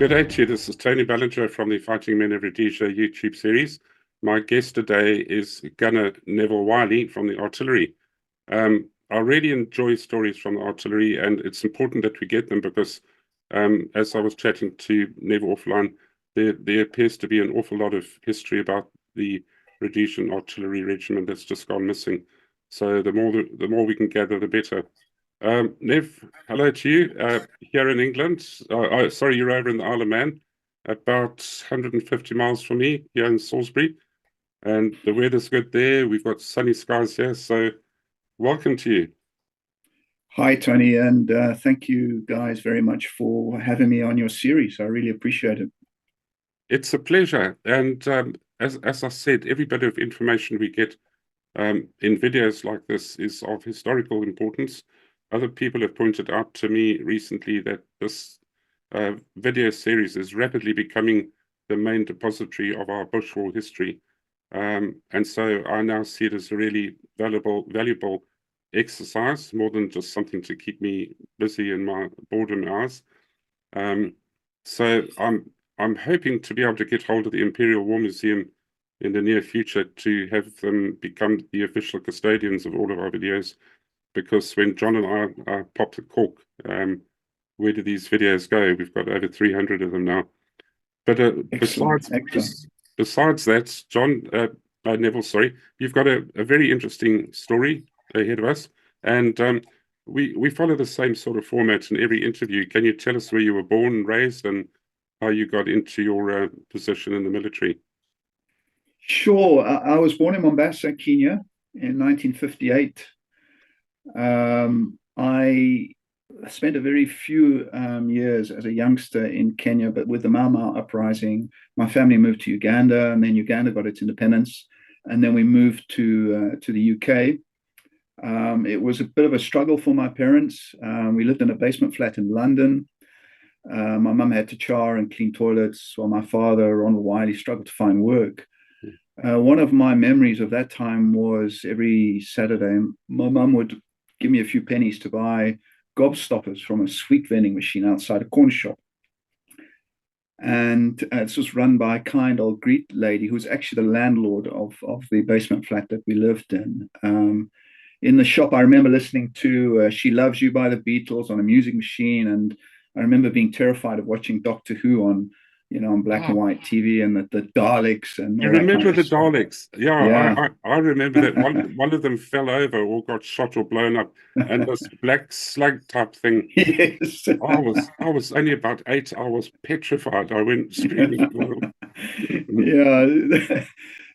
Good day to you. This is Tony Ballinger from the Fighting Men of Rhodesia YouTube series. My guest today is Gunner Neville Wyllie from the artillery. I really enjoy stories from the artillery, and it's important that we get them because, as I was chatting to Neville offline, there appears to be an awful lot of history about the Rhodesian artillery regiment that's just gone missing. So the more we can gather, the better. Nev, hello to you here in England. Sorry, you're over in the Isle of Man, about 150 miles from me here in Salisbury. And the weather's good there. We've got sunny skies here. So welcome to you. Hi, Tony, and thank you guys very much for having me on your series. I really appreciate it. It's a pleasure. And as I said, every bit of information we get in videos like this is of historical importance. Other people have pointed out to me recently that this video series is rapidly becoming the main depository of our bush war history. And so I now see it as a really valuable exercise, more than just something to keep me busy in my boredom hours. So I'm hoping to be able to get hold of the Imperial War Museum in the near future to have them become the official custodians of all of our videos. Because when John and I popped the cork, where do these videos go? We've got over 300 of them now. But Excellent. besides that, John, Neville, sorry, you've got a very interesting story ahead of us, and we follow the same sort of format in every interview. Can you tell us where you were born and raised, and how you got into your position in the military? Sure. I was born in Mombasa, Kenya in 1958. I spent a very few years as a youngster in Kenya, but with the Mau Mau uprising, my family moved to Uganda, and then Uganda got its independence, and then we moved to the UK. It was a bit of a struggle for my parents. We lived in a basement flat in London. My mum had to char and clean toilets, while my father, Ronald Wyllie, struggled to find work. One of my memories of that time was every Saturday, my mum would give me a few pennies to buy gobstoppers from a sweet vending machine outside a corner shop. And this was run by a kind old Greek lady who was actually the landlord of the basement flat that we lived in. In the shop, I remember listening to She Loves You by the Beatles on a music machine. And I remember being terrified of watching Doctor Who on black and white TV, and the Daleks and You all that remember kind the of stuff. Daleks? Yeah, Yeah. I remember that one of them fell over or got shot or blown up, and this black slug type thing. Yes. I was only about 8. I was petrified. I went screaming. Yeah.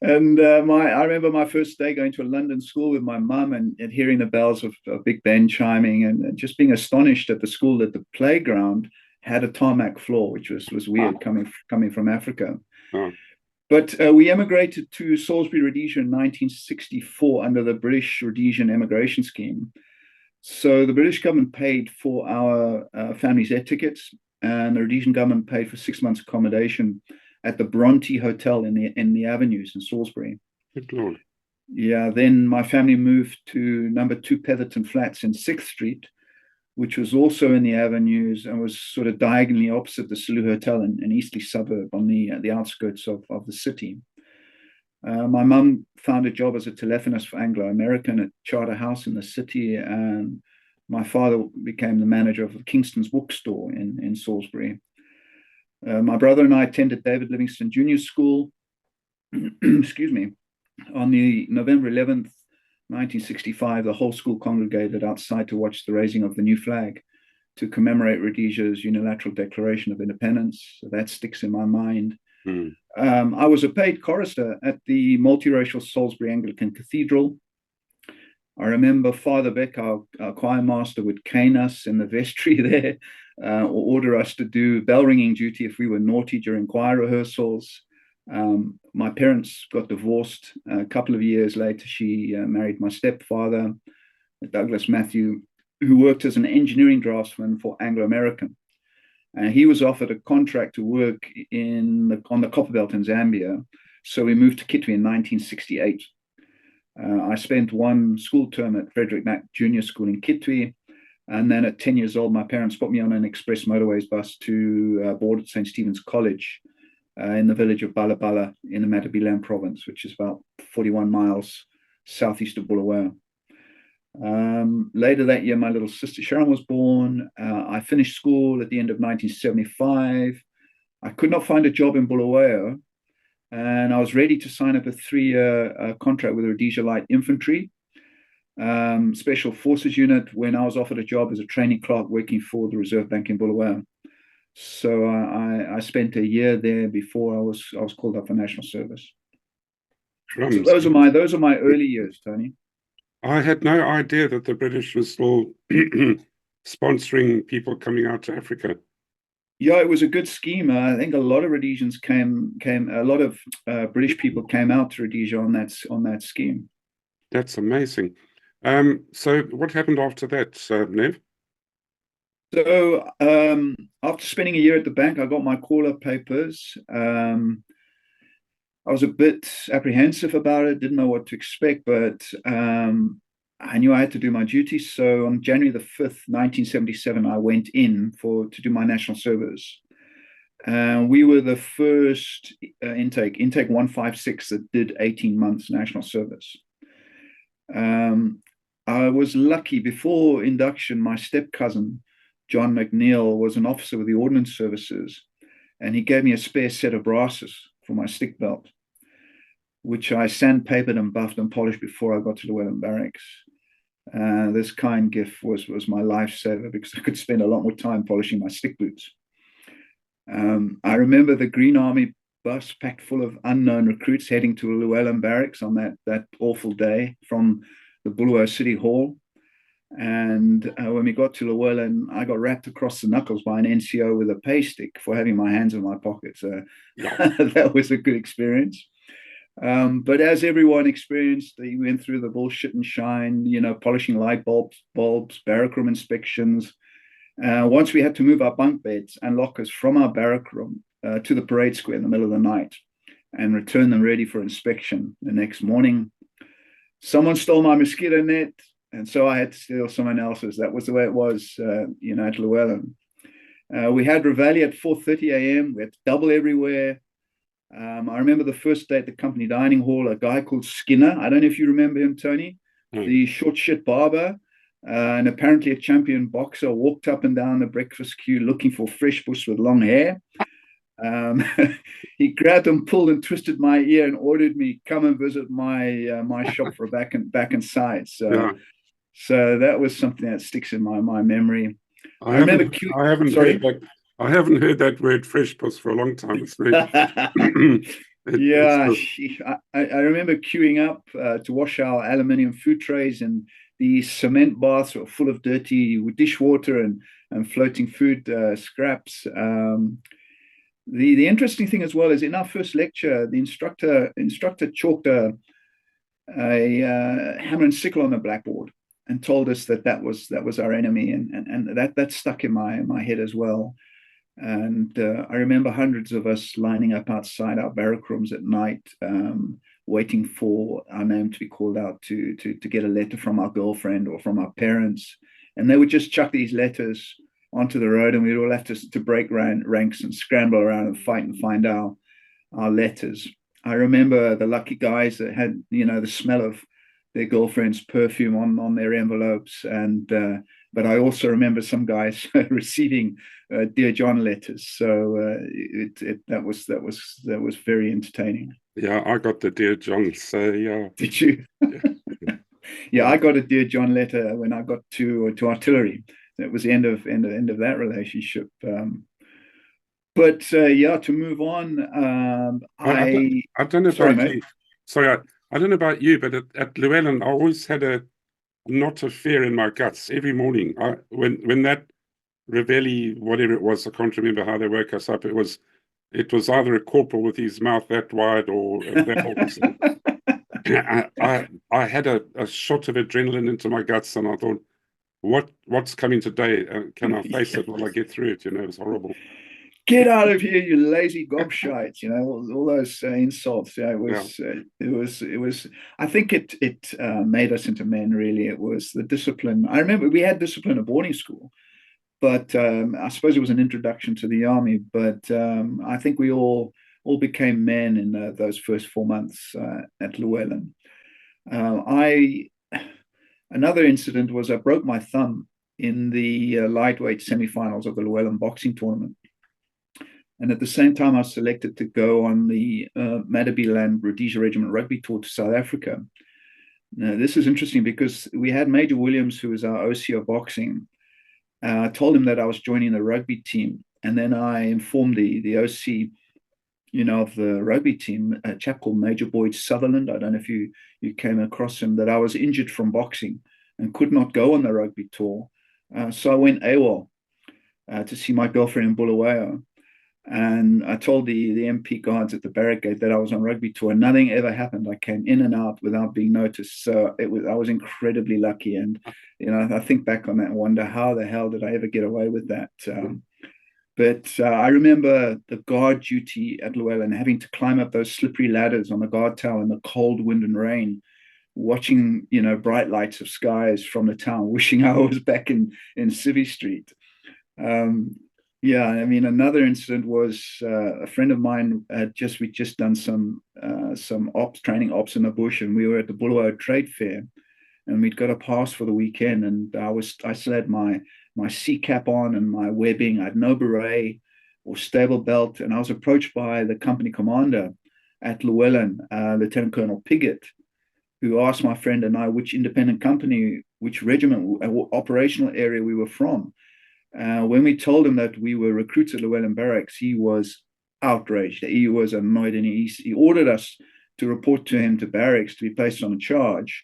And I remember my first day going to a London school with my mum, and hearing the bells of Big Ben chiming, and just being astonished at the school that the playground had a tarmac floor, which was weird coming from Africa. Oh. But we emigrated to Salisbury, Rhodesia in 1964 under the British Rhodesian emigration scheme. So the British government paid for our family's air tickets, and the Rhodesian government paid for 6 months accommodation at the Bronte Hotel in the Avenues in Salisbury. Good Lord. Yeah, then my family moved to number 2 Petherton Flats in 6th Street, which was also in the Avenues and was sort of diagonally opposite the Salou Hotel, an easterly suburb on the outskirts of the city. My mum found a job as a telephonist for Anglo American at Charter House in the city, and my father became the manager of Kingston's bookstore in Salisbury. My brother and I attended David Livingstone Junior School. Excuse me. On the November 11th, 1965, the whole school congregated outside to watch the raising of the new flag to commemorate Rhodesia's unilateral declaration of independence. So that sticks in my mind. I was a paid chorister at the multiracial Salisbury Anglican Cathedral. I remember Father Beck, our choir master, would cane us in the vestry there, or order us to do bell ringing duty if we were naughty during choir rehearsals. My parents got divorced a couple of years later. She married my stepfather, Douglas Matthew, who worked as an engineering draftsman for Anglo American. He was offered a contract to work on the Copperbelt in Zambia. So we moved to Kitwe in 1968. I spent one school term at Frederick Mack Junior School in Kitwe, And then at 10 years old, my parents put me on an express motorways bus to board at St. Stephen's College in the village of Bala in the Matabeleland province, which is about 41 miles southeast of Bulawayo. Later that year, my little sister Sharon was born. I finished school at the end of 1975. I could not find a job in Bulawayo, and I was ready to sign up a 3-year contract with the Rhodesia Light Infantry Special Forces Unit when I was offered a job as a training clerk working for the Reserve Bank in Bulawayo. So I spent a year there before I was called up for national service. So those are my early years, Tony. I had no idea that the British were still sponsoring people coming out to Africa. Yeah, it was a good scheme. I think a lot of Rhodesians a lot of British people came out to Rhodesia on that scheme. That's amazing. So what happened after that, Nev? So after spending a year at the bank, I got my call-up papers. I was a bit apprehensive about it, didn't know what to expect, but I knew I had to do my duties. So on January the 5th, 1977, I went in to do my national service. We were the first intake 156 that did 18 months national service. I was lucky. Before induction, my step cousin, John McNeil, was an officer with the Ordnance Services, and he gave me a spare set of brasses for my stick belt, which I sandpapered and buffed and polished before I got to Llewellyn Barracks. This kind gift was my lifesaver because I could spend a lot more time polishing my stick boots. I remember the Green Army bus packed full of unknown recruits heading to Llewellyn Barracks on that awful day from the Bulawayo City Hall. And when we got to Llewellyn, I got wrapped across the knuckles by an NCO with a pay stick for having my hands in my pockets. That was a good experience. But as everyone experienced, they went through the bullshit and shine, polishing light bulbs, barrack room inspections. Once we had to move our bunk beds and lockers from our barrack room to the parade square in the middle of the night and return them ready for inspection the next morning. Someone stole my mosquito net, and so I had to steal someone else's. That was the way it was, at Llewellyn. We had reveille at 4:30 a.m. We had to double everywhere. I remember the first day at the company dining hall, a guy called Skinner. I don't know if you remember him, Tony, the short shit barber, and apparently a champion boxer, walked up and down the breakfast queue looking for fresh bush with long hair. He grabbed and pulled and twisted my ear and ordered me come and visit my shop for back and sides. So that was something that sticks in my memory. I haven't heard that word fresh puss for a long time. I remember queuing up to wash our aluminium food trays, and the cement baths were full of dirty dishwater and floating food scraps. The interesting thing as well is in our first lecture, the instructor chalked a hammer and sickle on the blackboard and told us that was our enemy, and that stuck in my head as well. And I remember hundreds of us lining up outside our barrack rooms at night, waiting for our name to be called out to get a letter from our girlfriend or from our parents, and they would just chuck these letters onto the road, and we'd all have to break ranks and scramble around and fight and find our letters. I remember the lucky guys that had the smell of their girlfriend's perfume on their envelopes, but I also remember some guys receiving Dear John letters. So that was very entertaining. Yeah, I got the Dear John. So yeah. Did you? Yeah, I got a Dear John letter when I got to artillery. It was the end of that relationship. But to move on, I don't know about you. Sorry, I don't know about you, but at Llewellyn, I always had a knot of fear in my guts every morning. When that reveille, whatever it was, I can't remember how they woke us up. It was either a corporal with his mouth that wide or I had a shot of adrenaline into my guts, and I thought, what's coming today? Can I face it? Will I get through it? It was horrible. Get out of here, you lazy gobshite! All those insults. Yeah. It was. I think it made us into men. Really, it was the discipline. I remember we had discipline at boarding school, but I suppose it was an introduction to the army. But I think we all became men in those first 4 months at Llewellyn. I Another incident was I broke my thumb in the lightweight semifinals of the Llewellyn boxing tournament. And at the same time, I was selected to go on the Matabeleland Rhodesia Regiment rugby tour to South Africa. Now, this is interesting because we had Major Williams, who was our OC of boxing. I told him that I was joining the rugby team. And then I informed the OC, of the rugby team, a chap called Major Boyd Sutherland. I don't know if you came across him, that I was injured from boxing and could not go on the rugby tour. So I went AWOL to see my girlfriend in Bulawayo. And I told the MP guards at the barrack gate that I was on rugby tour. Nothing ever happened. I came in and out without being noticed. So I was incredibly lucky. And, I think back on that and wonder how the hell did I ever get away with that? But I remember the guard duty at Llewellyn, having to climb up those slippery ladders on the guard tower in the cold wind and rain, watching, bright lights of skies from the town, wishing I was back in Civvy Street. Another incident was a friend of mine we'd just done some training ops in the bush, and we were at the Bulawayo Trade Fair, and we'd got a pass for the weekend, and I still had my sea cap on and my webbing. I had no beret or stable belt, and I was approached by the company commander at Llewellyn, Lieutenant Colonel Piggott, who asked my friend and I which independent company, which regiment, operational area we were from. When we told him that we were recruits at Llewellyn Barracks, he was outraged. He was annoyed, and he ordered us to report to him to barracks to be placed on a charge.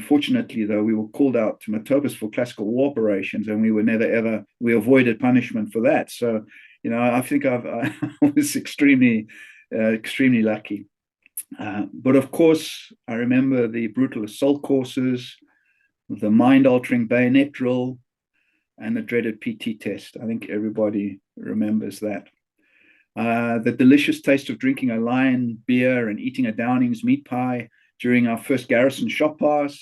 Fortunately, though, we were called out to Matopus for classical war operations, and we avoided punishment for that. So, I think I was extremely lucky. But of course, I remember the brutal assault courses, the mind-altering bayonet drill, and the dreaded PT test. I think everybody remembers that. The delicious taste of drinking a Lion beer and eating a Downing's meat pie during our first garrison shop pass.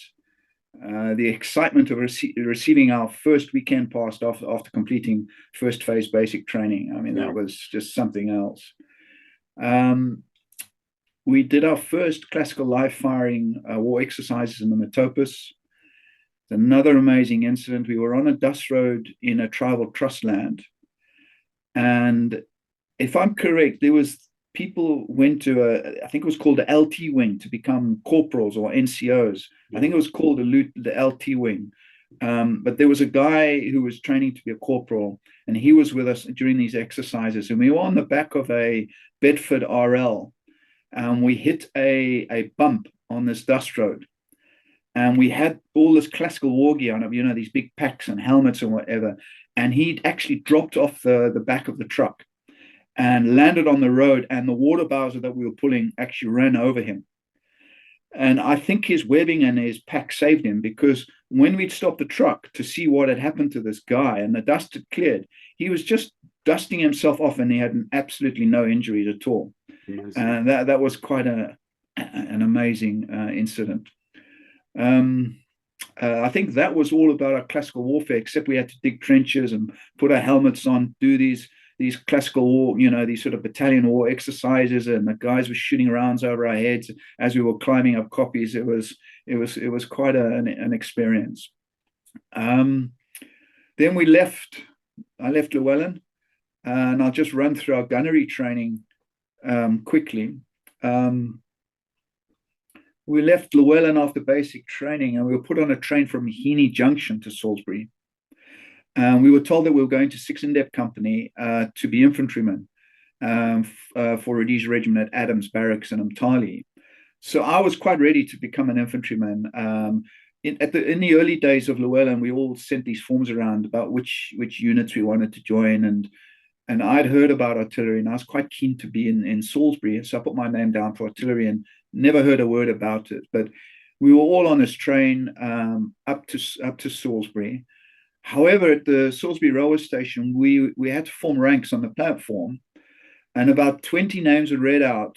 The excitement of receiving our first weekend pass after completing first phase basic training. That was just something else. We did our first classical live firing war exercises in the Matopus. Another amazing incident. We were on a dust road in a tribal trust land. And if I'm correct, there was people went to I think it was called the LT wing to become corporals or NCOs. I think it was called the LT wing. But there was a guy who was training to be a corporal, and he was with us during these exercises. And we were on the back of a Bedford RL. And we hit a bump on this dust road. And we had all this classical war gear on it, these big packs and helmets and whatever. And he'd actually dropped off the back of the truck and landed on the road. And the water bowser that we were pulling actually ran over him. And I think his webbing and his pack saved him, because when we'd stopped the truck to see what had happened to this guy and the dust had cleared, he was just dusting himself off and he had absolutely no injuries at all. Amazing. And that was quite an amazing incident. I think that was all about our classical warfare, except we had to dig trenches and put our helmets on, do these classical war, these sort of battalion war exercises, and the guys were shooting rounds over our heads as we were climbing up koppies. It was quite an experience. Then I left Llewellyn, and I'll just run through our gunnery training quickly. We left Llewellyn after basic training, and we were put on a train from Heaney Junction to Salisbury. We were told that we were going to 6 in-depth company to be infantrymen for Rhodesia Regiment at Adams Barracks in Umtali. So I was quite ready to become an infantryman. In the early days of Llewellyn, we all sent these forms around about which units we wanted to join, and I'd heard about artillery, and I was quite keen to be in Salisbury. So I put my name down for artillery and never heard a word about it. But we were all on this train up to Salisbury. However, at the Salisbury railway station, we had to form ranks on the platform, and about 20 names were read out,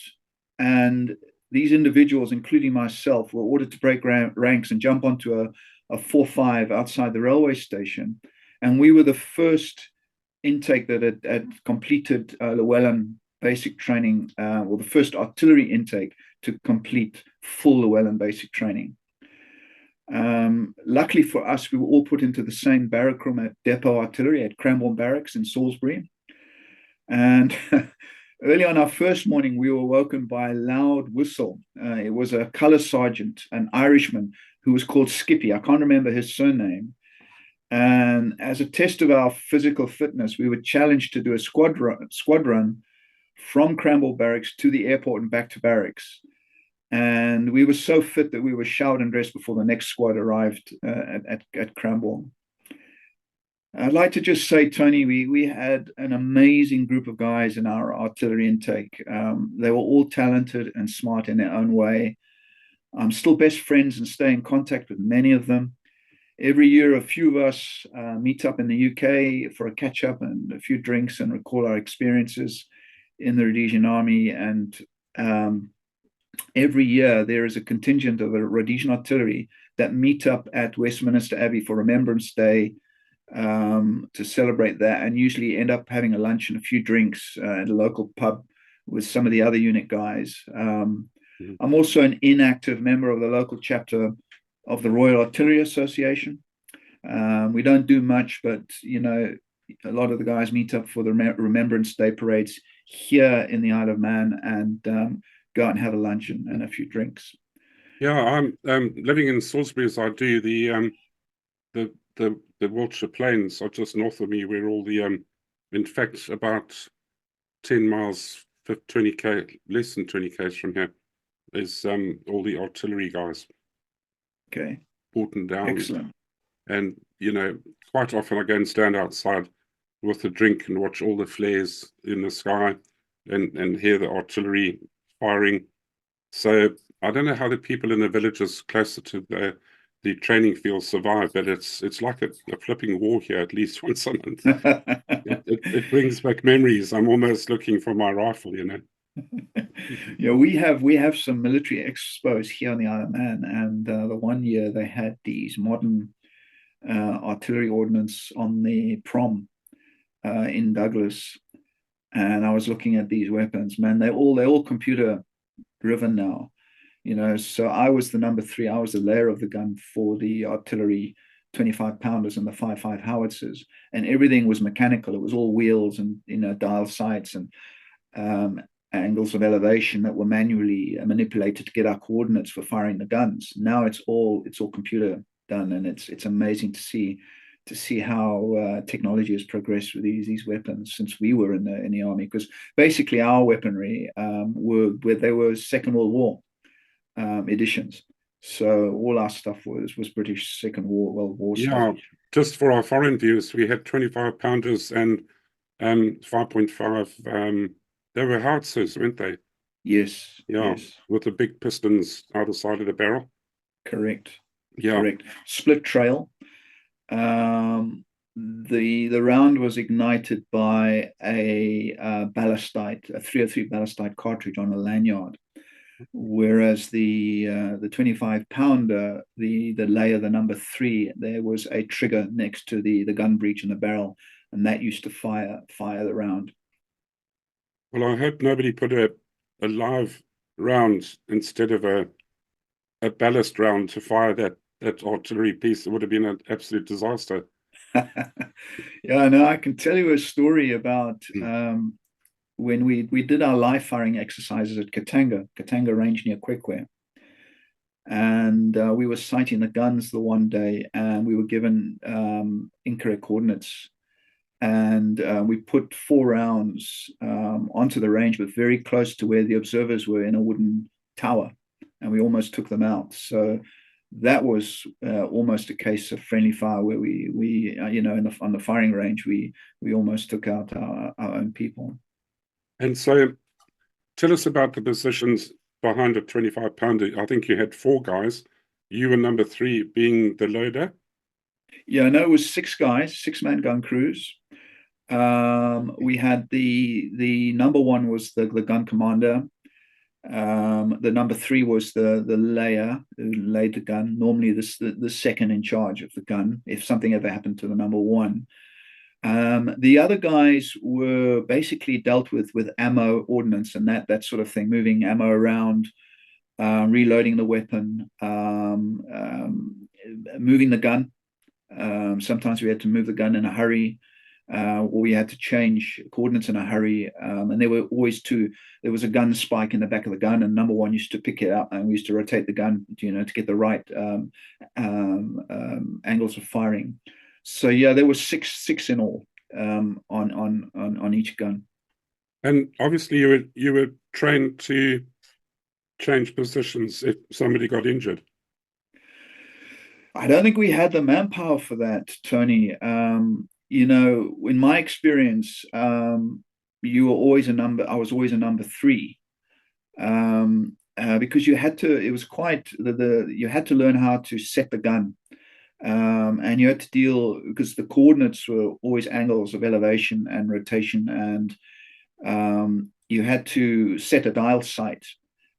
and these individuals, including myself, were ordered to break ranks and jump onto a 4-5 outside the railway station. And we were the first intake that had completed Llewellyn basic training, or the first artillery intake to complete full Llewellyn basic training. Luckily for us, we were all put into the same barrack room at Depot Artillery at Cranbourne Barracks in Salisbury. And early on our first morning, we were woken by a loud whistle. It was a colour sergeant, an Irishman, who was called Skippy. I can't remember his surname. And as a test of our physical fitness, we were challenged to do a squad run from Cranbourne Barracks to the airport and back to barracks. And we were so fit that we were showered and dressed before the next squad arrived at Cranbourne. I'd like to just say, Tony, we had an amazing group of guys in our artillery intake. They were all talented and smart in their own way. I'm still best friends and stay in contact with many of them. Every year, a few of us meet up in the UK for a catch-up and a few drinks and recall our experiences in the Rhodesian army. And every year, there is a contingent of the Rhodesian artillery that meet up at Westminster Abbey for Remembrance Day to celebrate that, and usually end up having a lunch and a few drinks at a local pub with some of the other unit guys. I'm also an inactive member of the local chapter of the Royal Artillery Association. We don't do much, but a lot of the guys meet up for the Remembrance Day parades here in the Isle of Man and go out and have a lunch and a few drinks. Yeah, I'm living in Salisbury as I do. The Wiltshire Plains are just north of me, where all the in fact about 10 miles, 20k, less than 20k from here, is all the artillery guys. Okay. Porton down. Excellent. And quite often I go and stand outside with a drink and watch all the flares in the sky and hear the artillery firing. So I don't know how the people in the villages closer to the training field survive, but it's like a flipping war here at least once a month. it brings back memories. I'm almost looking for my rifle, Yeah, we have some military expos here on the Isle of Man, and the one year they had these modern artillery ordnance on the prom in Douglas, and I was looking at these weapons. Man, they're all computer driven now. So I was the number 3. I was the layer of the gun for the artillery 25-pounders and the 5.5 howitzers, and everything was mechanical. It was all wheels and dial sights and angles of elevation that were manually manipulated to get our coordinates for firing the guns. Now it's all computer done, and it's amazing to see how technology has progressed with these weapons since we were in the army. Because basically our weaponry were Second World War editions. So all our stuff was British Second World War stuff. Just for our foreign viewers, we had 25-pounders and 5.5. They were howitzers, weren't they? Yes. Yeah, yes. With the big pistons either side of the barrel. Correct. Yeah. Correct. Split trail. The round was ignited by a ballistite, a 303 ballistite cartridge on a lanyard, whereas the 25-pounder, the layer, the number 3, there was a trigger next to the gun breech in the barrel, and that used to fire the round. Well, I hope nobody put a live round instead of a ballast round to fire that artillery piece. It would have been an absolute disaster. Yeah, no, I can tell you a story about when we did our live firing exercises at Katanga Range near Kwekwe. And we were sighting the guns the one day, and we were given incorrect coordinates. And we put 4 rounds onto the range, but very close to where the observers were in a wooden tower, and we almost took them out. So that was almost a case of friendly fire, where we on the firing range, we almost took out our own people. And so, tell us about the positions behind a 25-pounder. I think you had 4 guys. You were number 3, being the loader. Yeah, no, it was six guys, six-man gun crews. We had the number one was the gun commander. The number three was the layer who laid the gun. Normally, the second in charge of the gun if something ever happened to the number one. The other guys were basically dealt with ammo, ordnance, and that sort of thing, moving ammo around, reloading the weapon, moving the gun. Sometimes we had to move the gun in a hurry, or we had to change coordinates in a hurry. And there were always two. There was a gun spike in the back of the gun, and number one used to pick it up, and we used to rotate the gun, to get the right angles of firing. So yeah, there was six in all, on each gun. And obviously, you were trained to change positions if somebody got injured. I don't think we had the manpower for that, Tony. In my experience, you were always a number. I was always a number three, because you had to. It was quite you had to learn how to set the gun, and you had to deal because the coordinates were always angles of elevation and rotation, and you had to set a dial sight,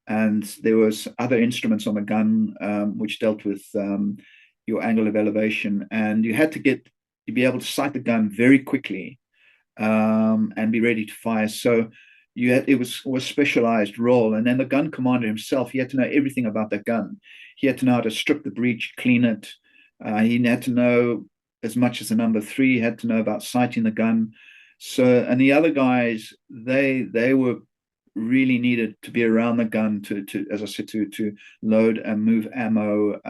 and there was other instruments on the gun, which dealt with your angle of elevation, and you had to be able to sight the gun very quickly, and be ready to fire. So it was a specialized role. And then the gun commander himself, he had to know everything about that gun. He had to know how to strip the breech, clean it. He had to know as much as the number three. He had to know about sighting the gun. So, and the other guys, they were really needed to be around the gun to as I said, to load and move ammo,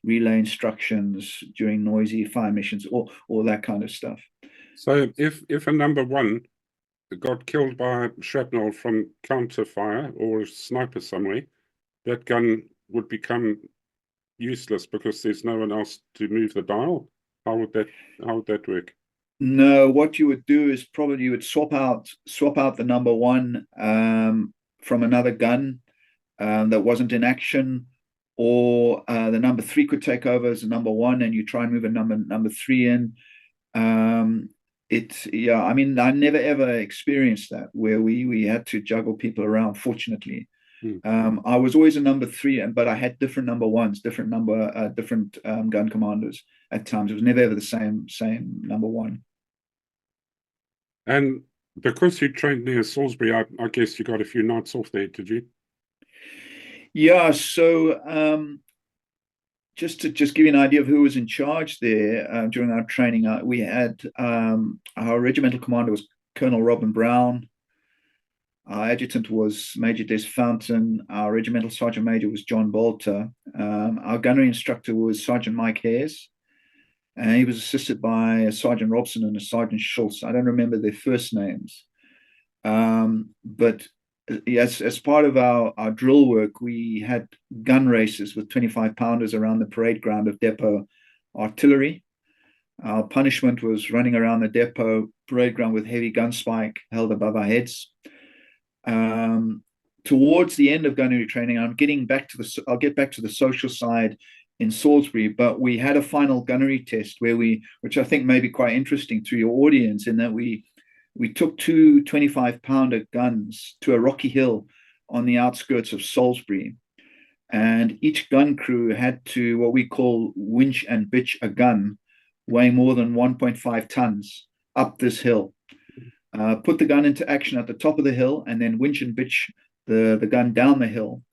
relay instructions during noisy fire missions, all that kind of stuff. So if a number one got killed by shrapnel from counter fire or a sniper somewhere, that gun would become useless because there's no one else to move the dial. How would that work? No, what you would do is probably you would swap out the number one, from another gun, that wasn't in action, or the number three could take over as a number one, and you try and move a number three in. Yeah, I mean, I never ever experienced that where we had to juggle people around, fortunately. I was always a number three, but I had different number ones, different gun commanders at times. It was never ever the same number one. And because you trained near Salisbury, I guess you got a few nights off there, did you? Yeah, so just to give you an idea of who was in charge there, during our training, we had, our regimental commander was Colonel Robin Brown. Our adjutant was Major Des Fountain. Our regimental sergeant major was John Bolter. Our gunnery instructor was Sergeant Mike Hayes. And he was assisted by a Sergeant Robson and a Sergeant Schultz. I don't remember their first names. But as part of our drill work, we had gun races with 25-pounders around the parade ground of depot artillery. Our punishment was running around the depot parade ground with heavy gun spike held above our heads. Towards the end of gunnery training, I'll get back to the social side in Salisbury, but we had a final gunnery test which I think may be quite interesting to your audience, in that we took two 25-pounder guns to a rocky hill on the outskirts of Salisbury, and each gun crew had to, what we call, winch and bitch a gun weighing more than 1.5 tons up this hill. Put the gun into action at the top of the hill, and then winch and bitch the gun down the hill.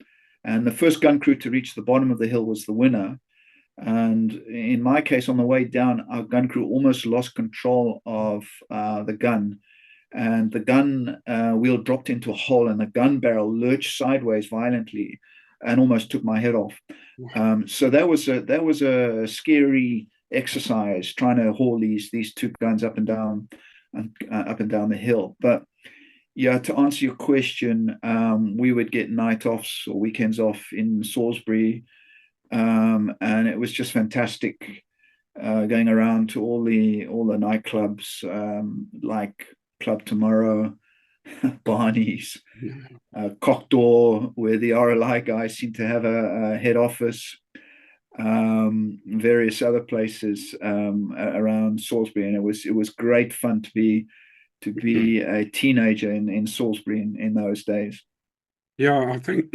And the first gun crew to reach the bottom of the hill was the winner. And in my case, on the way down, our gun crew almost lost control of the gun. And the gun wheel dropped into a hole, and the gun barrel lurched sideways violently and almost took my head off. So that was a scary exercise, trying to haul these two guns up and down the hill. But yeah, to answer your question, we would get night offs or weekends off in Salisbury, and it was just fantastic, going around to all the nightclubs, like Club Tomorrow, Barney's, Cocktail, where the RLI guys seem to have a head office. various other places around Salisbury, and it was great fun to be a teenager in Salisbury in those days. Yeah, I think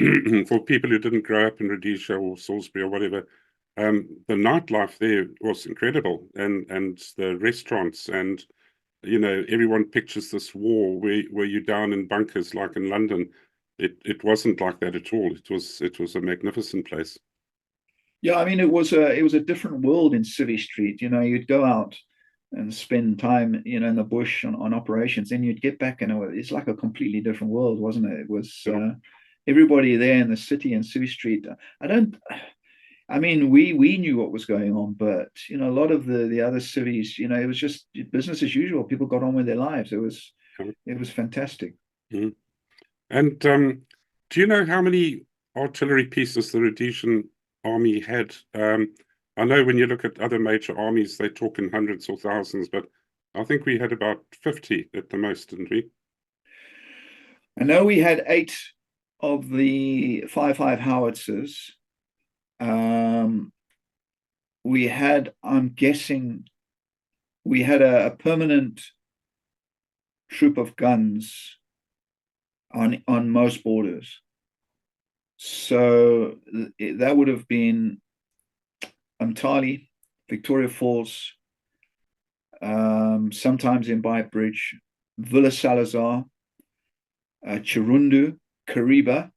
for people who didn't grow up in Rhodesia or Salisbury or whatever, the nightlife there was incredible, and the restaurants, and everyone pictures this war where you're down in bunkers like in London. It wasn't like that at all. It was a magnificent place. Yeah, I mean, it was a different world in Civvy Street. You'd go out and spend time, in the bush on operations, then you'd get back, and it's like a completely different world, wasn't it? It was everybody there in the city and Civvy Street. I mean, we knew what was going on, but a lot of the other cities, it was just business as usual. People got on with their lives. It was fantastic. Mm. And do you know how many artillery pieces the Rhodesian army had? I know when you look at other major armies, they talk in hundreds or thousands, but I think we had about 50 at the most, didn't we? I know we had 8 of the 5.5 howitzers. We had, I'm guessing, we had a permanent troop of guns on most borders. So that would have been Umtali, Victoria Falls, sometimes in Bridge, Vila Salazar, Chirundu, Kariba.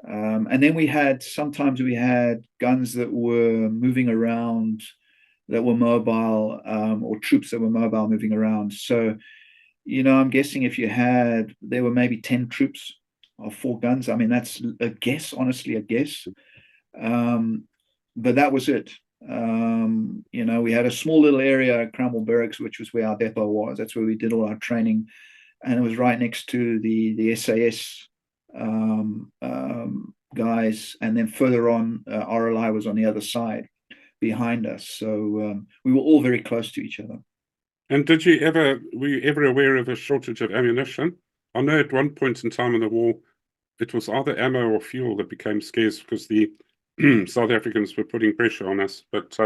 And then sometimes we had guns that were moving around, that were mobile, or troops that were mobile moving around. So, I'm guessing there were maybe 10 troops of 4 guns. I mean, that's a guess, honestly, a guess. But that was it. We had a small little area at Cromwell Barracks, which was where our depot was. That's where we did all our training. And it was right next to the SAS guys. And then further on, RLI was on the other side behind us. So we were all very close to each other. And were you ever aware of a shortage of ammunition? I know at one point in time in the war, it was either ammo or fuel that became scarce because the South Africans were putting pressure on us. But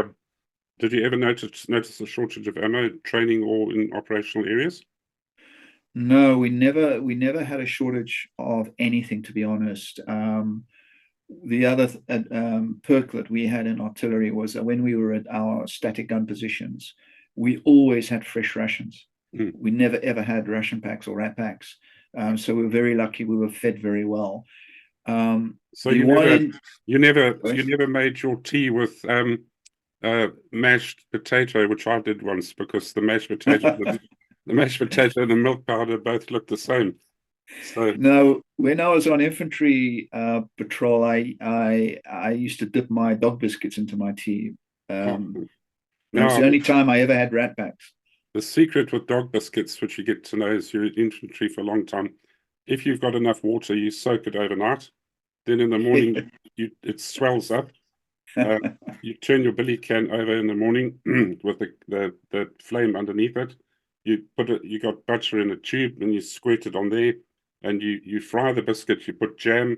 did you ever notice a shortage of ammo, training, or in operational areas? No, we never had a shortage of anything, to be honest. The other perk that we had in artillery was that when we were at our static gun positions, we always had fresh rations. We never ever had ration packs or rat packs. So we were very lucky. We were fed very well. So you never made your tea with mashed potato, which I did once, because the mashed potato and the milk powder both looked the same. So no, when I was on infantry patrol, I used to dip my dog biscuits into my tea. That was the only time I ever had rat packs. The secret with dog biscuits, which you get to know as you're in infantry for a long time, if you've got enough water, you soak it overnight. Then in the morning, it swells up. You turn your billy can over in the morning with the flame underneath it. You got butter in a tube, and you squirt it on there, and you fry the biscuit. You put jam,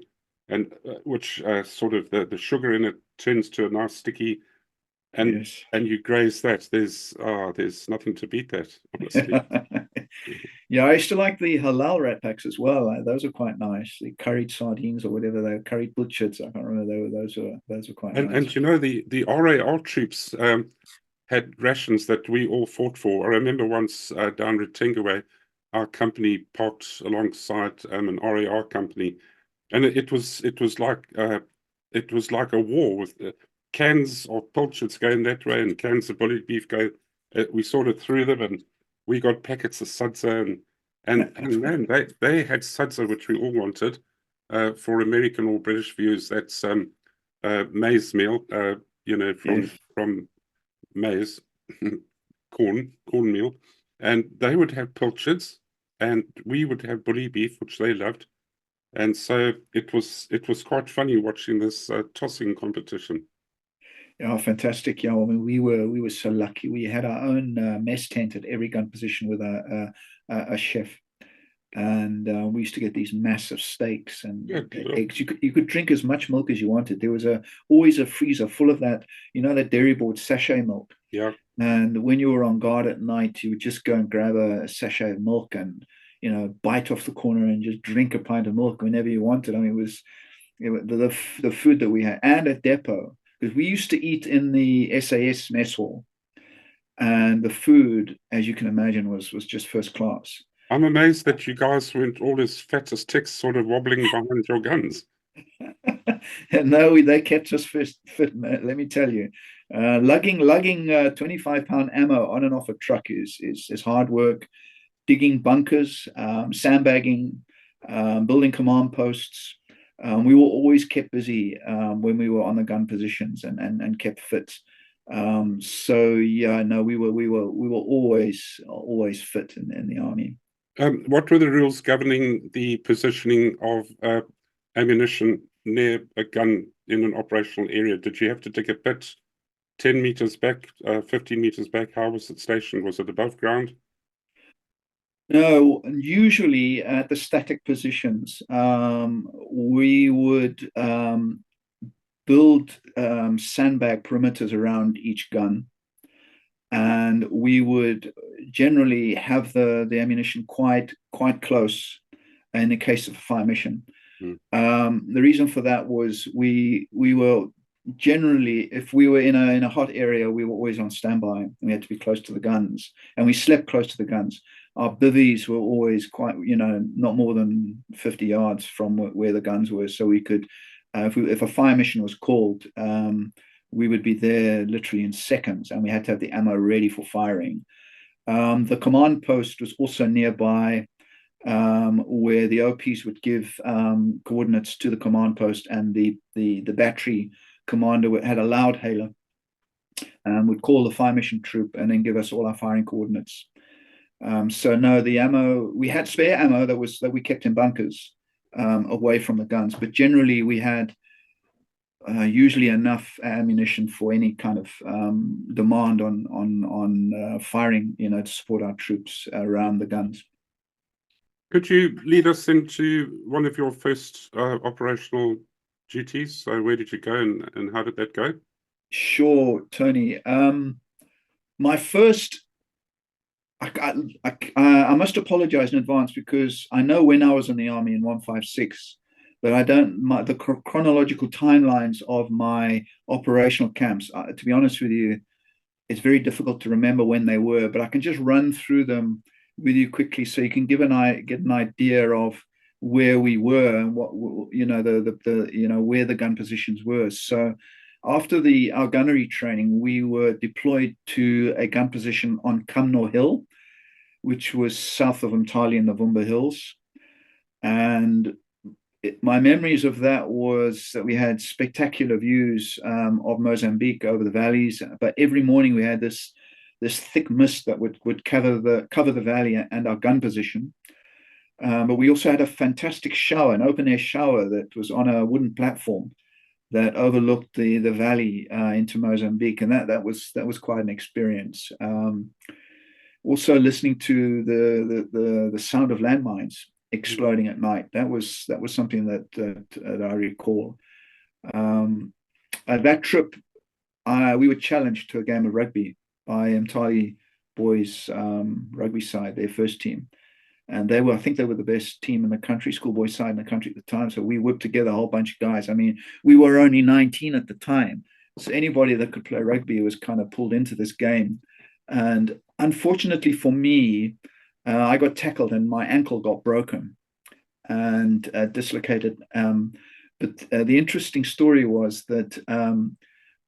and which sort of the sugar in it turns to a nice sticky. And yes. And you graze that. There's nothing to beat that, honestly. Yeah, I used to like the halal rat packs as well. Those are quite nice. The curried sardines or whatever they were, curried butchers. I can't remember. Those were quite nice. And the RAR troops had rations that we all fought for. I remember once down Rhodesia, our company parked alongside an RAR company, and it was like a war with cans of pilchards going that way and cans of bully beef going. We sort of threw them, and we got packets of sudza, and man, they had sudza, which we all wanted. For American or British views, that's maize meal, from maize, cornmeal, and they would have pilchards, and we would have bully beef, which they loved, and so it was quite funny watching this tossing competition. Oh, fantastic! Yeah, I mean, we were so lucky. We had our own mess tent at every gun position with a chef, and we used to get these massive steaks and Good Lord. eggs. You could drink as much milk as you wanted. There was always a freezer full of that, that dairy board sachet milk. Yeah. And when you were on guard at night, you would just go and grab a sachet of milk and bite off the corner and just drink a pint of milk whenever you wanted. I mean, the food that we had, and at depot, because we used to eat in the SAS mess hall, and the food, as you can imagine, was just first class. I'm amazed that you guys weren't all as fat as ticks, sort of wobbling behind your guns. And no, they kept us fit, man, let me tell you. Lugging 25-pound ammo on and off a truck is hard work. Digging bunkers, sandbagging, building command posts. We were always kept busy when we were on the gun positions and kept fit. So yeah, no, we were always fit in the army. What were the rules governing the positioning of ammunition near a gun in an operational area? Did you have to dig a pit 10 meters back, 15 meters back? How was it stationed? Was it above ground? No, usually at the static positions, we would build sandbag perimeters around each gun, and we would generally have the ammunition quite close in the case of a fire mission. The reason for that was we were generally, if we were in a hot area, we were always on standby, and we had to be close to the guns, and we slept close to the guns. Our bivvies were always quite, not more than 50 yards from where the guns were, so we could, if a fire mission was called, we would be there literally in seconds, and we had to have the ammo ready for firing. The command post was also nearby, where the OPs would give coordinates to the command post, and the battery commander had a loud hailer and would call the fire mission troop and then give us all our firing coordinates. So no, the ammo, we had spare ammo that we kept in bunkers away from the guns, but generally we had usually enough ammunition for any kind of demand on firing, to support our troops around the guns. Could you lead us into one of your first operational duties? So where did you go and how did that go? Sure, Tony. My first, I must apologize in advance, because I know when I was in the army in 156, but I don't, the chronological timelines of my operational camps, to be honest with you, it's very difficult to remember when they were, but I can just run through them with you quickly so you can get an idea of where we were and what, where the gun positions were. So after our gunnery training, we were deployed to a gun position on Cumnor Hill, which was south of Umtali in the Vumba Hills. And my memories of that was that we had spectacular views of Mozambique over the valleys, but every morning we had this thick mist that would cover the valley and our gun position. But we also had a fantastic shower, an open air shower that was on a wooden platform that overlooked the valley into Mozambique, and that was quite an experience. Also listening to the sound of landmines exploding at night, that was something that I recall. At that trip, we were challenged to a game of rugby by Umtali boys rugby side, their first team. And I think they were the best team in the country, schoolboy side in the country at the time. So we whipped together a whole bunch of guys. I mean, we were only 19 at the time. So anybody that could play rugby was kind of pulled into this game. And unfortunately for me, I got tackled and my ankle got broken and dislocated. But the interesting story was that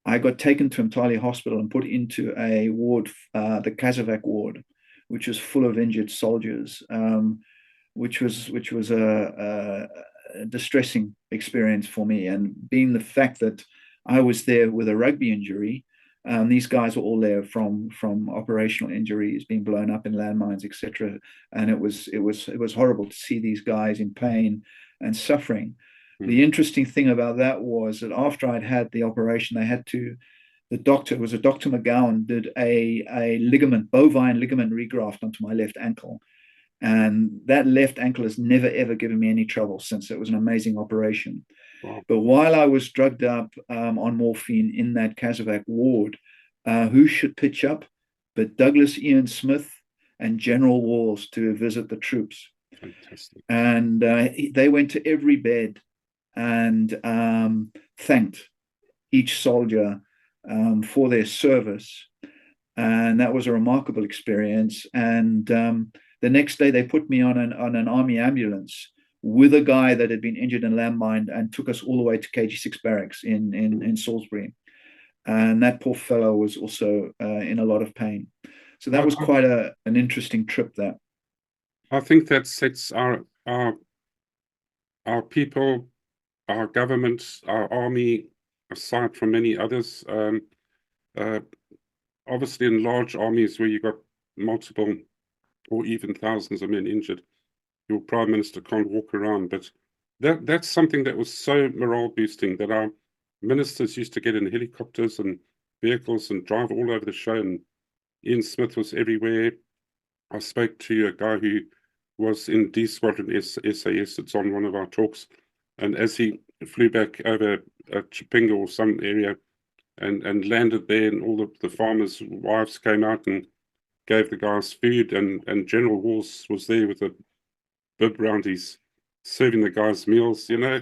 I got taken to Umtali Hospital and put into a ward, the Casevac ward, which was full of injured soldiers, which was a distressing experience for me. And being the fact that I was there with a rugby injury, these guys were all there from operational injuries, being blown up in landmines, etc. And it was horrible to see these guys in pain and suffering. The interesting thing about that was that after I'd had the operation, the doctor, it was a Dr. McGowan, did a bovine ligament regraft onto my left ankle. And that left ankle has never, ever given me any trouble since. It was an amazing operation. Wow. But while I was drugged up on morphine in that Casevac ward, who should pitch up but Douglas Ian Smith and General Walls to visit the troops? Fantastic. And they went to every bed and thanked each soldier for their service. And that was a remarkable experience. And the next day, they put me on an army ambulance with a guy that had been injured in landmine and took us all the way to KG6 barracks in Salisbury. And that poor fellow was also in a lot of pain. So that was quite an interesting trip. That I think that sets our people, our government, our army aside from many others. Obviously, in large armies where you've got multiple or even thousands of men injured, your prime minister can't walk around. But that's something that was so morale boosting that our ministers used to get in helicopters and vehicles and drive all over the show. And Ian Smith was everywhere. I spoke to a guy who was in D Squadron SAS. It's on one of our talks. And as he flew back over Chipinga or some area and landed there, and all the farmers' wives came out and gave the guys food, and General Walls was there with a bib round his, serving the guys meals, Yeah,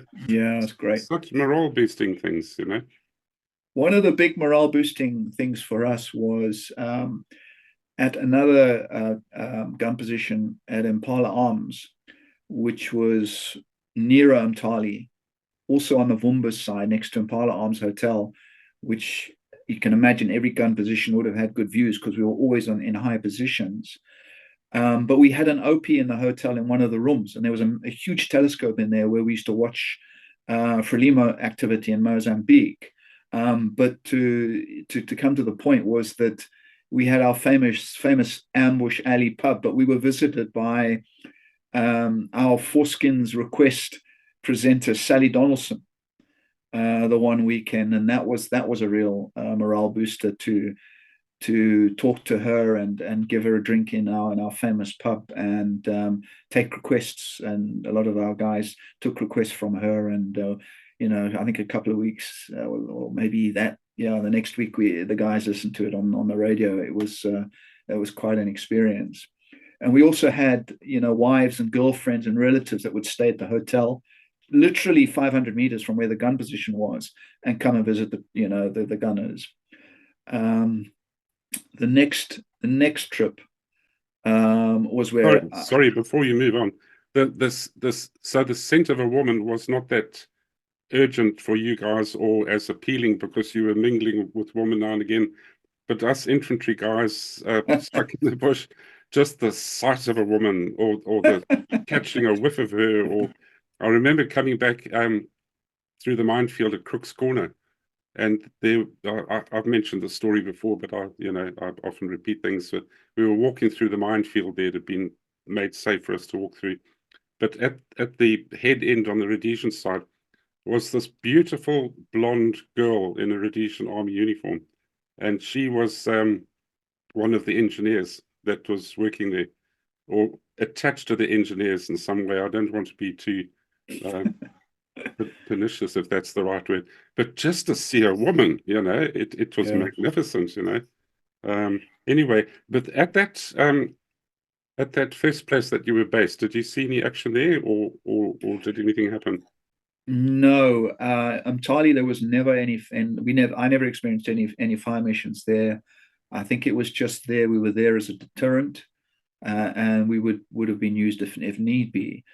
that's great. Such morale boosting things, One of the big morale boosting things for us was at another gun position at Impala Arms, which was near Umtali, also on the Vumbus side next to Impala Arms Hotel, which you can imagine every gun position would have had good views because we were always in high positions. But we had an OP in the hotel in one of the rooms, and there was a huge telescope in there where we used to watch Frelimo activity in Mozambique. But to come to the point was that we had our famous Ambush Alley pub, but we were visited by our Foreskins request presenter, Sally Donaldson, the one weekend. And that was a real morale booster to talk to her and give her a drink in our famous pub and take requests. And a lot of our guys took requests from her. And, I think a couple of weeks or maybe the next week, the guys listened to it on the radio. It was quite an experience. And we also had, wives and girlfriends and relatives that would stay at the hotel, literally 500 meters from where the gun position was, and come and visit the gunners. The next trip was where. Sorry, before you move on, so the scent of a woman was not that urgent for you guys or as appealing because you were mingling with women now and again, but us infantry guys stuck in the bush, just the sight of a woman or the catching a whiff of her. Or I remember coming back through the minefield at Crook's Corner, and there I've mentioned the story before, but I often repeat things. But we were walking through the minefield there. It had been made safe for us to walk through, but at the head end on the Rhodesian side was this beautiful blonde girl in a Rhodesian army uniform, and she was one of the engineers that was working there, or attached to the engineers in some way. I don't want to be too pernicious, if that's the right word, but just to see a woman, it was magnificent, Anyway, but at that first place that you were based, did you see any action there, or did anything happen? No, Umtali, there was never any, and I never experienced any fire missions there. I think it was just there. We were there as a deterrent, and we would have been used if need be.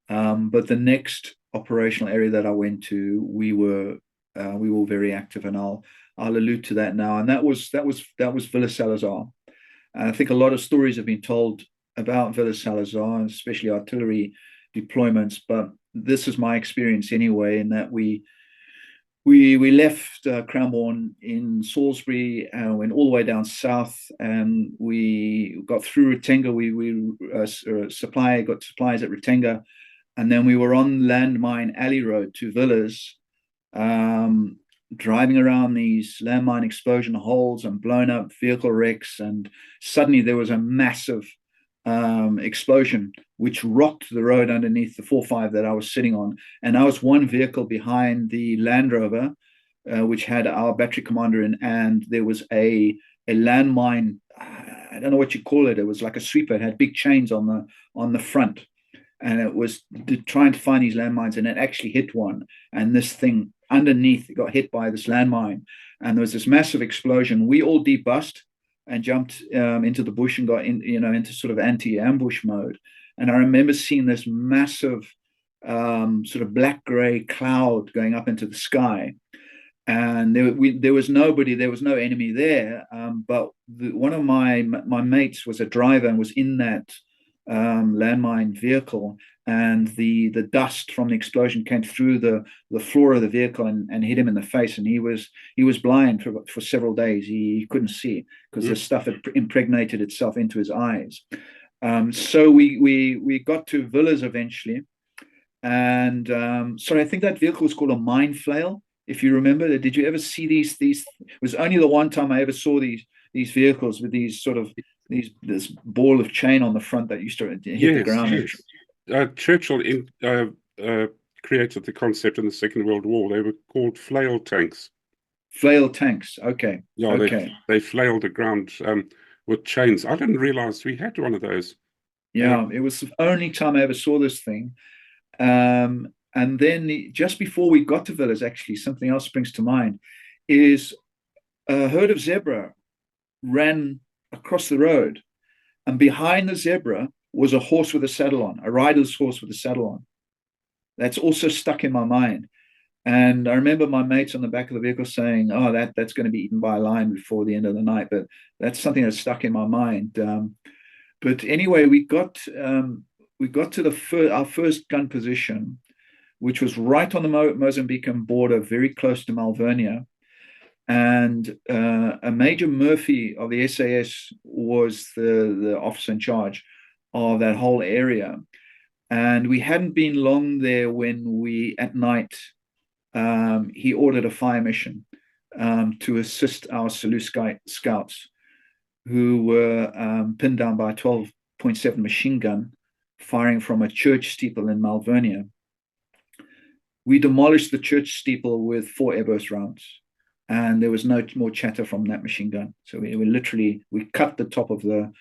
But the next operational area that I went to, we were very active, and I'll allude to that now. And that was Vila Salazar. And I think a lot of stories have been told about Vila Salazar, especially artillery deployments, but this is my experience anyway, in that we left Cranbourne in Salisbury, went all the way down south, and we got through Rutenga. We got supplies at Rutenga, and then we were on landmine alley road to Villas, driving around these landmine explosion holes and blown up vehicle wrecks, and suddenly there was a massive explosion, which rocked the road underneath the 4-5 that I was sitting on. And I was one vehicle behind the Land Rover, which had our battery commander in, and there was a landmine. I don't know what you call it. It was like a sweeper. It had big chains on the front, and it was trying to find these landmines, and it actually hit one. And this thing underneath got hit by this landmine, and there was this massive explosion. We all debussed and jumped into the bush and got into sort of anti-ambush mode. And I remember seeing this massive sort of black-gray cloud going up into the sky. And there was nobody, there was no enemy there. But one of my mates was a driver and was in that landmine vehicle, and the dust from the explosion came through the floor of the vehicle and hit him in the face, and he was blind for several days. He couldn't see because the stuff had impregnated itself into his eyes. So we got to Villa's eventually, and sorry, I think that vehicle was called a mine flail, if you remember. Did you ever see these? It was only the one time I ever saw these vehicles with these sort of this ball of chain on the front that used to hit the ground. Yes. Churchill created the concept in the Second World War. They were called flail tanks. Flail tanks. Okay. Yeah. Okay. They flailed the ground with chains. I didn't realize we had one of those. Yeah, it was the only time I ever saw this thing. And then just before we got to Villa's, actually, something else springs to mind, is a herd of zebra ran across the road, and behind the zebra was a horse with a saddle on, a riderless horse with a saddle on. That's also stuck in my mind. And I remember my mates on the back of the vehicle saying, "Oh, that's going to be eaten by a lion before the end of the night." But that's something that's stuck in my mind. But anyway, we got to our first gun position, which was right on the Mozambican border, very close to Malvernia. And a Major Murphy of the SAS was the officer in charge of that whole area. And we hadn't been long there when at night, he ordered a fire mission to assist our Selous scouts, who were pinned down by a 12.7 machine gun firing from a church steeple in Malvernia. We demolished the church steeple with 4 airburst rounds, and there was no more chatter from that machine gun. So we cut the top of the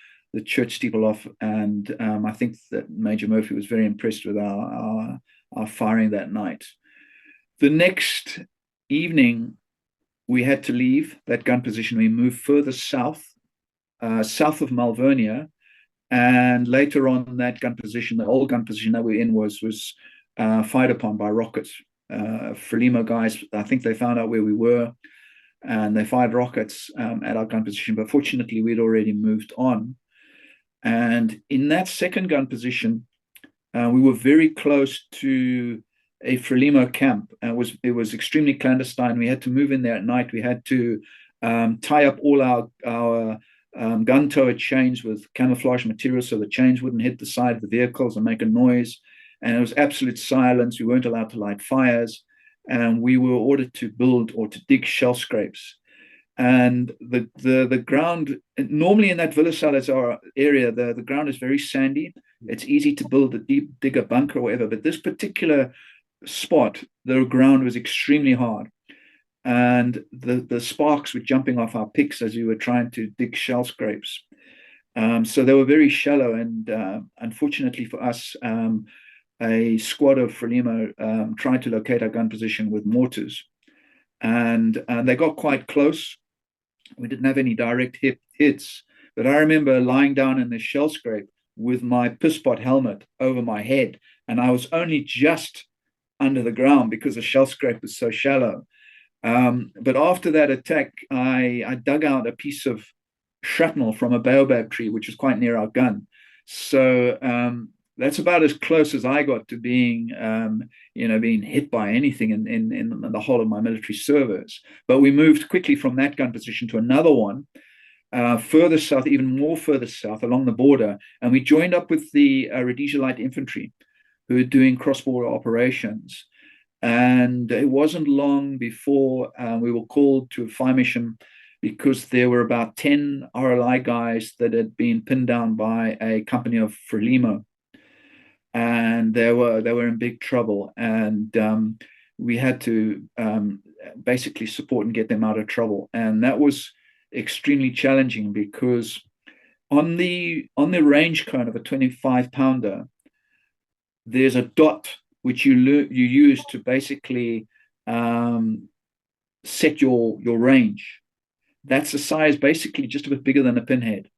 church steeple off, and I think that Major Murphy was very impressed with our firing that night. The next evening, we had to leave that gun position. We moved further south of Malvernia, and later on, that gun position, the old gun position that we were in, was fired upon by rockets. Frelimo guys, I think they found out where we were, and they fired rockets at our gun position. But fortunately, we'd already moved on. And in that second gun position, we were very close to a Frelimo camp. It was extremely clandestine. We had to move in there at night. We had to tie up all our gun tower chains with camouflage material so the chains wouldn't hit the side of the vehicles and make a noise. And it was absolute silence. We weren't allowed to light fires. And we were ordered to build or to dig shell scrapes. And the ground, normally in that Vila Salazar area, the ground is very sandy. It's easy to dig a bunker or whatever. But this particular spot, the ground was extremely hard. And the sparks were jumping off our picks as we were trying to dig shell scrapes. So they were very shallow. And unfortunately for us, a squad of Frelimo tried to locate our gun position with mortars. And they got quite close. We didn't have any direct hits. But I remember lying down in the shell scrape with my pisspot helmet over my head. And I was only just under the ground because the shell scrape was so shallow. But after that attack, I dug out a piece of shrapnel from a baobab tree, which was quite near our gun. So that's about as close as I got to being hit by anything in the whole of my military service. But we moved quickly from that gun position to another one, further south, even more further south along the border. And we joined up with the Rhodesia Light Infantry, who were doing cross-border operations. And it wasn't long before we were called to a fire mission because there were about 10 RLI guys that had been pinned down by a company of Frelimo, and they were in big trouble, and we had to basically support and get them out of trouble, and that was extremely challenging because on the range cone of a 25-pounder, there's a dot which you use to basically set your range. That's a size basically just a bit bigger than a pinhead,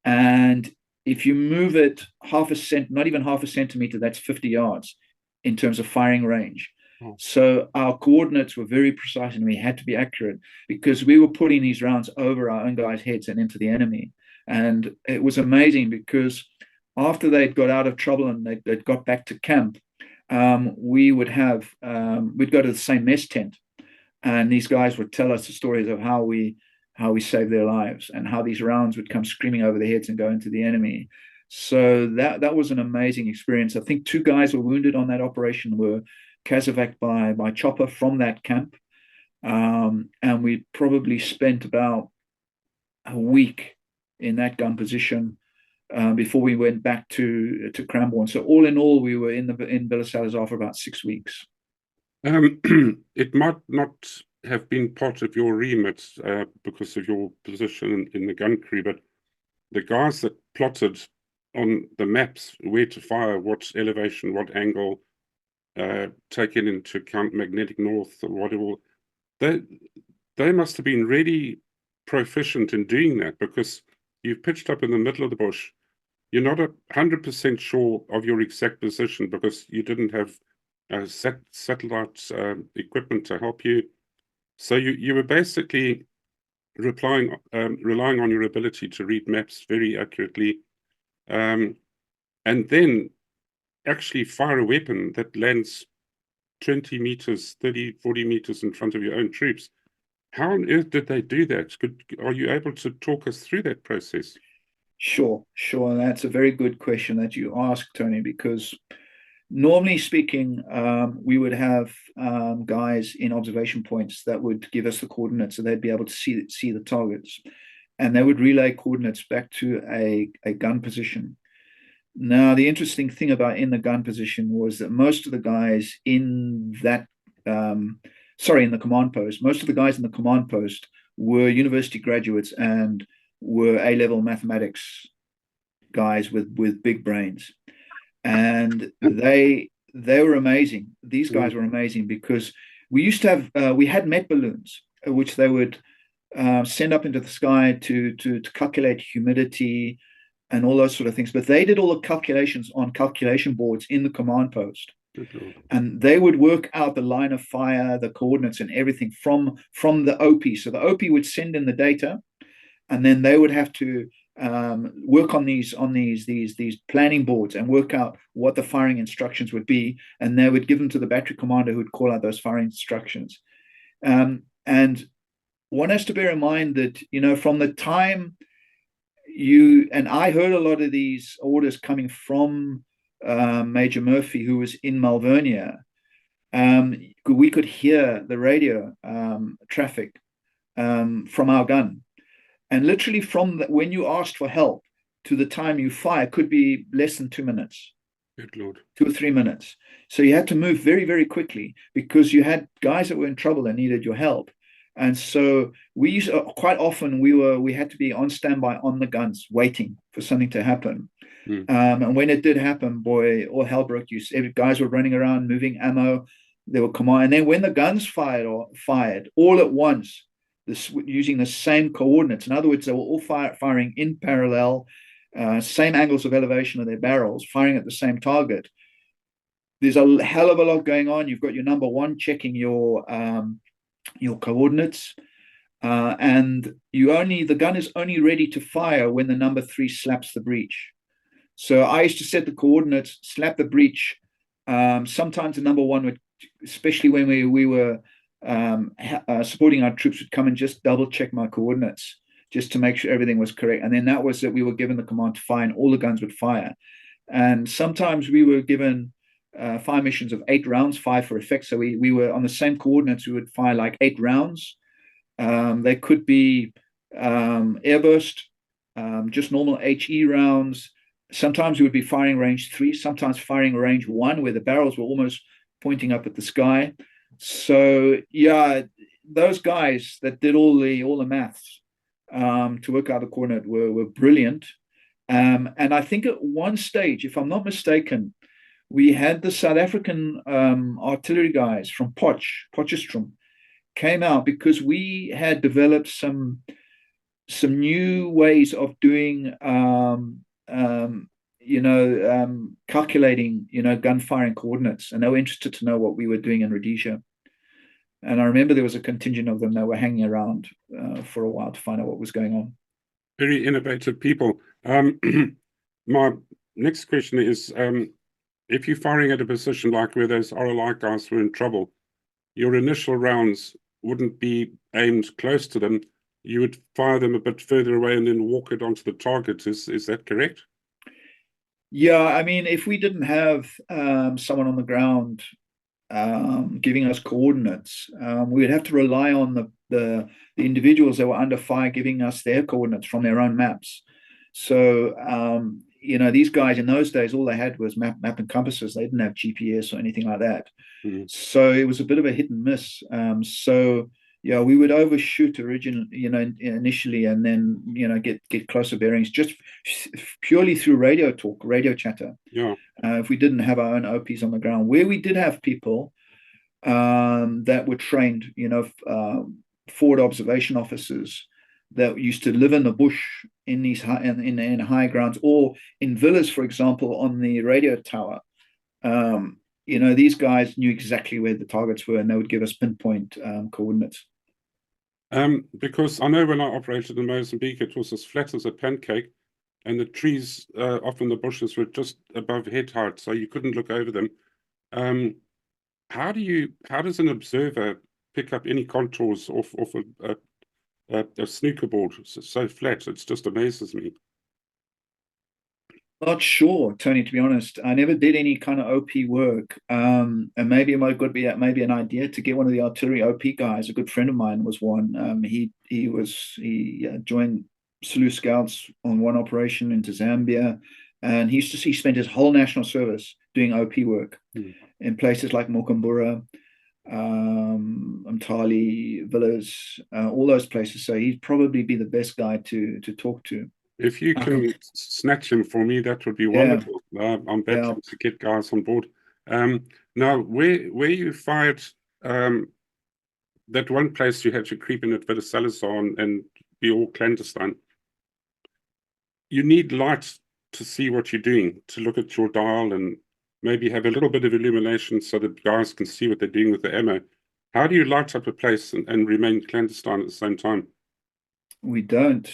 and if you move it not even half a centimeter, that's 50 yards in terms of firing range. Oh. So our coordinates were very precise, and we had to be accurate because we were putting these rounds over our own guys' heads and into the enemy. And it was amazing because after they'd got out of trouble and they'd got back to camp, we'd go to the same mess tent, and these guys would tell us the stories of how we saved their lives and how these rounds would come screaming over their heads and go into the enemy. So that was an amazing experience. I think 2 guys were wounded on that operation, were casevaced by chopper from that camp. And we probably spent about a week in that gun position before we went back to Cranbourne. So all in all, we were in Vila Salazar for about 6 weeks. It might not have been part of your remit because of your position in the gun crew, but the guys that plotted on the maps where to fire, what elevation, what angle, taking into account magnetic north or whatever, they must have been really proficient in doing that, because you've pitched up in the middle of the bush. You're not 100% sure of your exact position because you didn't have satellite equipment to help you. So you were basically relying on your ability to read maps very accurately, and then actually fire a weapon that lands 20 meters, 30, 40 meters in front of your own troops. How on earth did they do that? Are you able to talk us through that process? Sure. And that's a very good question that you ask, Tony, because normally speaking, we would have guys in observation points that would give us the coordinates, so they'd be able to see the targets, and they would relay coordinates back to a gun position. Now, the interesting thing about in the gun position was that most of the guys in the command post, most of the guys in the command post were university graduates and were A-level mathematics guys with big brains. And they were amazing. These guys were amazing because we used to have we had met balloons which they would send up into the sky to calculate humidity and all those sort of things. But they did all the calculations on calculation boards in the command post, and they would work out the line of fire, the coordinates, and everything from the OP. So the OP would send in the data, and then they would have to work on these planning boards and work out what the firing instructions would be, and they would give them to the battery commander who would call out those firing instructions. And one has to bear in mind that, from the time I heard a lot of these orders coming from Major Murphy, who was in Malvernia. We could hear the radio traffic from our gun. And literally from when you asked for help to the time you fire could be less than 2 minutes. Good Lord. 2 or 3 minutes. So you had to move very, very quickly because you had guys that were in trouble and needed your help. And so quite often we had to be on standby on the guns, waiting for something to happen. And when it did happen, boy, all hell broke loose. Guys were running around, moving ammo. They were command. And then when the guns fired all at once, using the same coordinates. In other words, they were all firing in parallel, same angles of elevation of their barrels, firing at the same target. There's a hell of a lot going on. You've got your number one checking your coordinates, and the gun is only ready to fire when the number 3 slaps the breech. So I used to set the coordinates, slap the breech. Sometimes the number 1 would, especially when we were supporting our troops, would come and just double check my coordinates just to make sure everything was correct. And then that was that we were given the command to fire, and all the guns would fire. And sometimes we were given fire missions of 8 rounds, 5 for effect. So we were on the same coordinates. We would fire like 8 rounds, They could be airburst, just normal HE rounds. Sometimes we would be firing range 3, sometimes firing range 1, where the barrels were almost pointing up at the sky. So yeah, those guys that did all the maths to work out the coordinate were brilliant. And I think at one stage, if I'm not mistaken, we had the South African artillery guys from Potchefstroom came out because we had developed some new ways of doing calculating gun firing coordinates, and they were interested to know what we were doing in Rhodesia. And I remember there was a contingent of them that were hanging around for a while to find out what was going on. Very innovative people. My next question is, if you're firing at a position like where those RLI guys were in trouble, your initial rounds wouldn't be aimed close to them. You would fire them a bit further away and then walk it onto the target. Is that correct? Yeah, I mean, if we didn't have someone on the ground giving us coordinates, we would have to rely on the individuals that were under fire giving us their coordinates from their own maps. So these guys in those days, all they had was map and compasses. They didn't have GPS or anything like that. Mm-hmm. So it was a bit of a hit and miss. So yeah, we would overshoot initially, and then get closer bearings just purely through radio talk, radio chatter. Yeah. If we didn't have our own OPs on the ground, where we did have people that were trained, forward observation officers that used to live in the bush in these in high grounds, or in villas, for example, on the radio tower. These guys knew exactly where the targets were, and they would give us pinpoint coordinates. Because I know when I operated in Mozambique, it was as flat as a pancake, and the trees off in the bushes were just above head height, so you couldn't look over them. How does an observer pick up any contours off a snooker board so flat? It just amazes me. Not sure, Tony, to be honest. I never did any kind of OP work. And maybe it might be maybe an idea to get one of the artillery OP guys. A good friend of mine was one. He joined Salute Scouts on one operation into Zambia, and he spent his whole national service doing OP work in places like Mokambura, Mtali, Villas, all those places. So he'd probably be the best guy to talk to. If you can snatch him for me, that would be wonderful. I'm battling to get guys on board. Now, where you fired that one place you had to creep in at Vila Salazar and be all clandestine, you need light to see what you're doing, to look at your dial and maybe have a little bit of illumination so that guys can see what they're doing with the ammo. How do you light up a place and remain clandestine at the same time? We don't.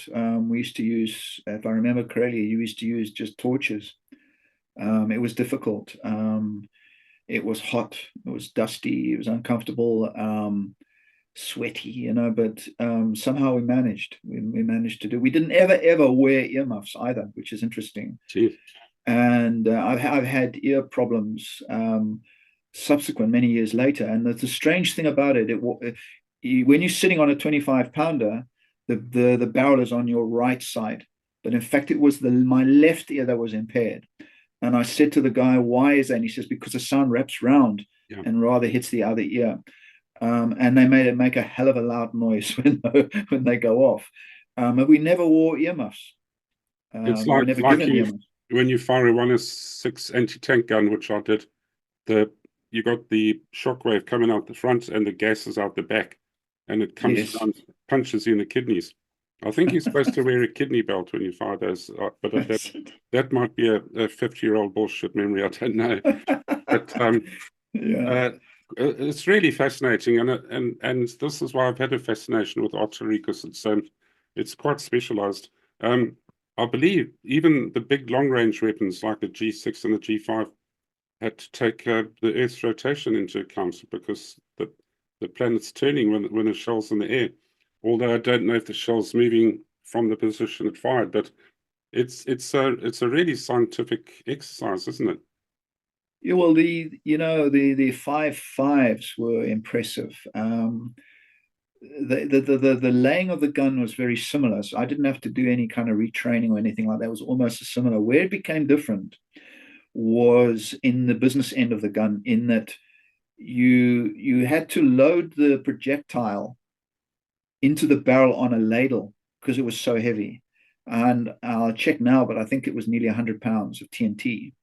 We used to use, if I remember correctly, you used to use just torches. It was difficult. It was hot. It was dusty. It was uncomfortable, sweaty, but somehow we managed. We managed to do. We didn't ever wear earmuffs either, which is interesting. Gee. And I've had ear problems subsequent many years later. And the strange thing about it, when you're sitting on a 25-pounder, the barrel is on your right side, but in fact it was my left ear that was impaired. And I said to the guy, "Why is that?" And he says, "Because the sound wraps round and rather hits the other ear." And they made it make a hell of a loud noise when they go off. But we never wore earmuffs. It's like when you fire a 106 anti-tank gun, which I did, you got the shockwave coming out the front and the gases out the back, and it comes down, punches you in the kidneys. I think you're supposed to wear a kidney belt when you fire those, but that might be a 50-year-old bullshit memory. I don't know, but it's really fascinating, and this is why I've had a fascination with artillery, because it's quite specialized. I believe even the big long-range weapons like the G6 and the G5 had to take the Earth's rotation into account, because the planet's turning when a shell's in the air. Although I don't know if the shell's moving from the position it fired, but it's a really scientific exercise, isn't it? Yeah, well, the 5.5s were impressive. the laying of the gun was very similar. So I didn't have to do any kind of retraining or anything like that. It was almost similar. Where it became different was in the business end of the gun, in that you had to load the projectile into the barrel on a ladle because it was so heavy. And I'll check now, but I think it was nearly 100 pounds of TNT.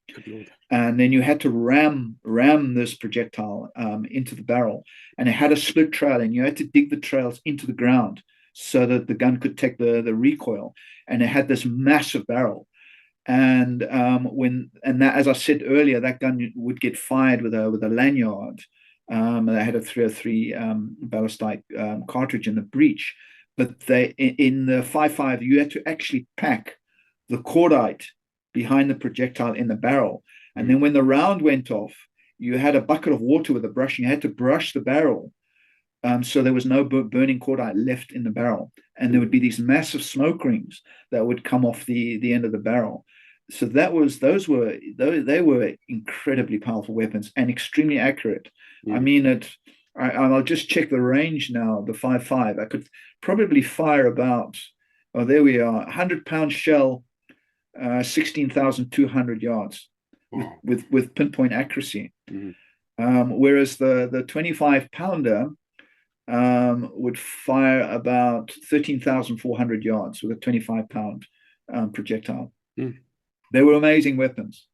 And then you had to ram this projectile into the barrel, and it had a split trail, and you had to dig the trails into the ground so that the gun could take the recoil. And it had this massive barrel. And that, as I said earlier, that gun would get fired with a lanyard. They had a 303 ballistic cartridge in the breech, but in the 5.5 you had to actually pack the cordite behind the projectile in the barrel, and then when the round went off, you had a bucket of water with a brush, and you had to brush the barrel, so there was no burning cordite left in the barrel, and there would be these massive smoke rings that would come off the end of the barrel. So they were incredibly powerful weapons and extremely accurate. I mean, I'll just check the range now. The 5.5, I could probably fire about, oh, there we are, 100-pound shell, 16,200 yards with pinpoint accuracy. Whereas the 25-pounder would fire about 13,400 yards with a 25-pound projectile. They were amazing weapons.